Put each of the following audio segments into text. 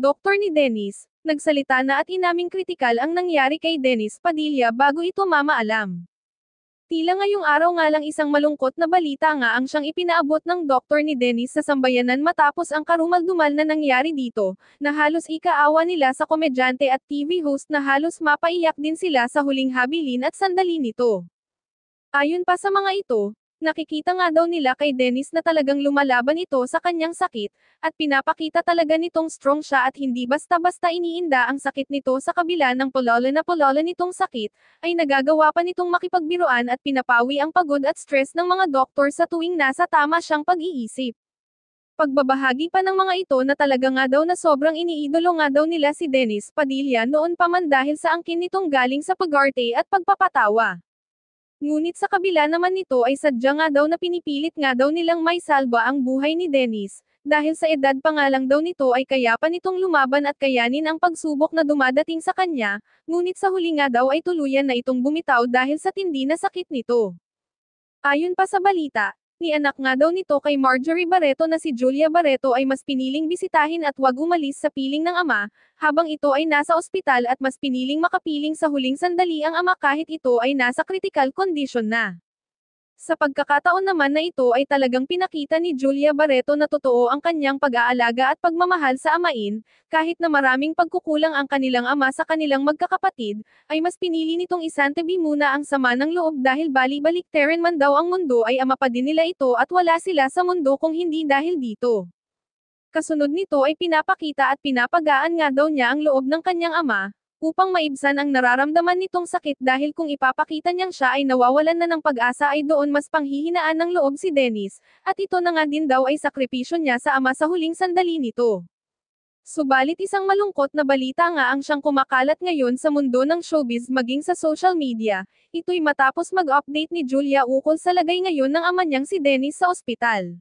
doktor ni Dennis, nagsalita na at inaming kritikal ang nangyari kay Dennis Padilla bago ito mamaalam. Tila ngayong araw nga lang isang malungkot na balita nga ang siyang ipinaabot ng doktor ni Dennis sa sambayanan matapos ang karumaldumal na nangyari dito, na halos ikaawa nila sa komedyante at TV host na halos mapaiyak din sila sa huling habilin at sandali nito. Ayon pa sa mga ito, nakikita nga daw nila kay Dennis na talagang lumalaban ito sa kanyang sakit, at pinapakita talaga nitong strong siya at hindi basta-basta iniinda ang sakit nito sa kabila ng polola nitong sakit, ay nagagawa pa nitong makipagbiruan at pinapawi ang pagod at stress ng mga doktor sa tuwing nasa tama siyang pag-iisip. Pagbabahagi pa ng mga ito na talaga nga daw na sobrang iniidolo nga daw nila si Dennis Padilla noon pa man dahil sa angkin nitong galing sa pag-arte at pagpapatawa. Ngunit sa kabila naman nito ay sadya nga daw na pinipilit nga daw nilang maisalba ang buhay ni Dennis, dahil sa edad pa nga lang daw nito ay kaya pa nitong lumaban at kayanin ang pagsubok na dumadating sa kanya, ngunit sa huli nga daw ay tuluyan na itong bumitaw dahil sa tindi na sakit nito. Ayon pa sa balita, nianak nga daw nito kay Marjorie Barreto na si Julia Barreto ay mas piniling bisitahin at wag umalis sa piling ng ama, habang ito ay nasa ospital at mas piniling makapiling sa huling sandali ang ama kahit ito ay nasa critical condition na. Sa pagkakataon naman na ito ay talagang pinakita ni Julia Barreto na totoo ang kanyang pag-aalaga at pagmamahal sa amain, kahit na maraming pagkukulang ang kanilang ama sa kanilang magkakapatid, ay mas pinili nitong isantabi muna ang sama ng loob dahil bali-baliktaran man daw ang mundo ay ama pa din nila ito at wala sila sa mundo kung hindi dahil dito. Kasunod nito ay pinapakita at pinapagaan nga daw niya ang loob ng kanyang ama, upang maibsan ang nararamdaman nitong sakit dahil kung ipapakita niyang siya ay nawawalan na ng pag-asa ay doon mas panghihinaan ng loob si Dennis, at ito na nga din daw ay sakripisyo niya sa ama sa huling sandali nito. Subalit isang malungkot na balita nga ang siyang kumakalat ngayon sa mundo ng showbiz maging sa social media, ito'y matapos mag-update ni Julia ukol sa lagay ngayon ng ama niyang si Dennis sa ospital.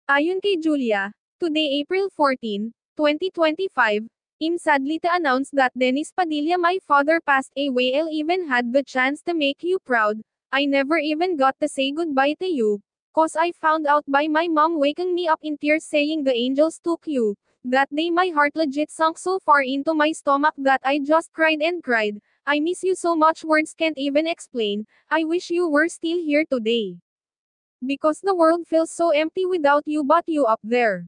Ayon kay Julia, today April 14, 2025, I'm sadly to announce that Dennis Padilla, my father, passed away. I even had the chance to make you proud. I never even got to say goodbye to you, 'cause I found out by my mom waking me up in tears saying the angels took you. That day my heart legit sunk so far into my stomach that I just cried and cried. I miss you so much, words can't even explain. I wish you were still here today. Because the world feels so empty without you, but you up there.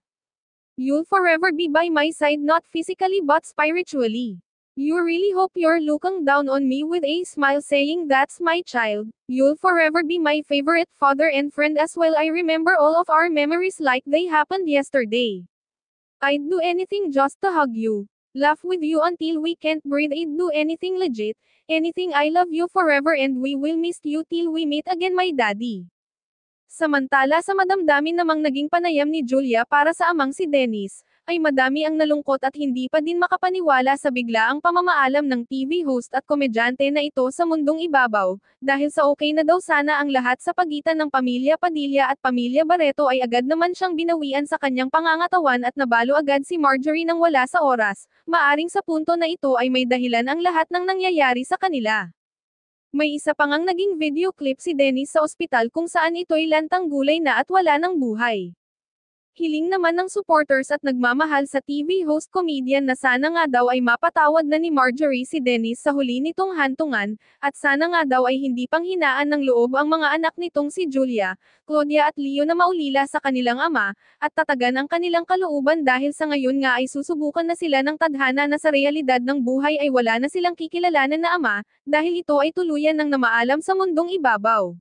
You'll forever be by my side, not physically but spiritually. You really hope you're looking down on me with a smile saying that's my child. You'll forever be my favorite father and friend as well. I remember all of our memories like they happened yesterday. I'd do anything just to hug you, laugh with you until we can't breathe. I'd do anything legit, anything. I love you forever and we will miss you till we meet again, my daddy. Samantala sa madamdamin namang naging panayam ni Julia para sa amang si Dennis, ay madami ang nalungkot at hindi pa din makapaniwala sa biglaang pamamaalam ng TV host at komedyante na ito sa mundong ibabaw, dahil sa okay na daw sana ang lahat sa pagitan ng pamilya Padilla at pamilya Barreto ay agad naman siyang binawian sa kanyang pangangatawan at nabalo agad si Marjorie nang wala sa oras, maaring sa punto na ito ay may dahilan ang lahat ng nangyayari sa kanila. May isa pa ngang naging video clip si Dennis sa ospital kung saan ito'y lantang gulay na at wala ng buhay. Hiling naman ng supporters at nagmamahal sa TV host comedian na sana nga daw ay mapatawad na ni Marjorie si Dennis sa huli nitong hantungan, at sana nga daw ay hindi panghinaan ng loob ang mga anak nitong si Julia, Claudia at Leo na maulila sa kanilang ama, at tatagan ang kanilang kalooban dahil sa ngayon nga ay susubukan na sila ng tadhana na sa realidad ng buhay ay wala na silang kikilalanan na ama, dahil ito ay tuluyan ng namaalam sa mundong ibabaw.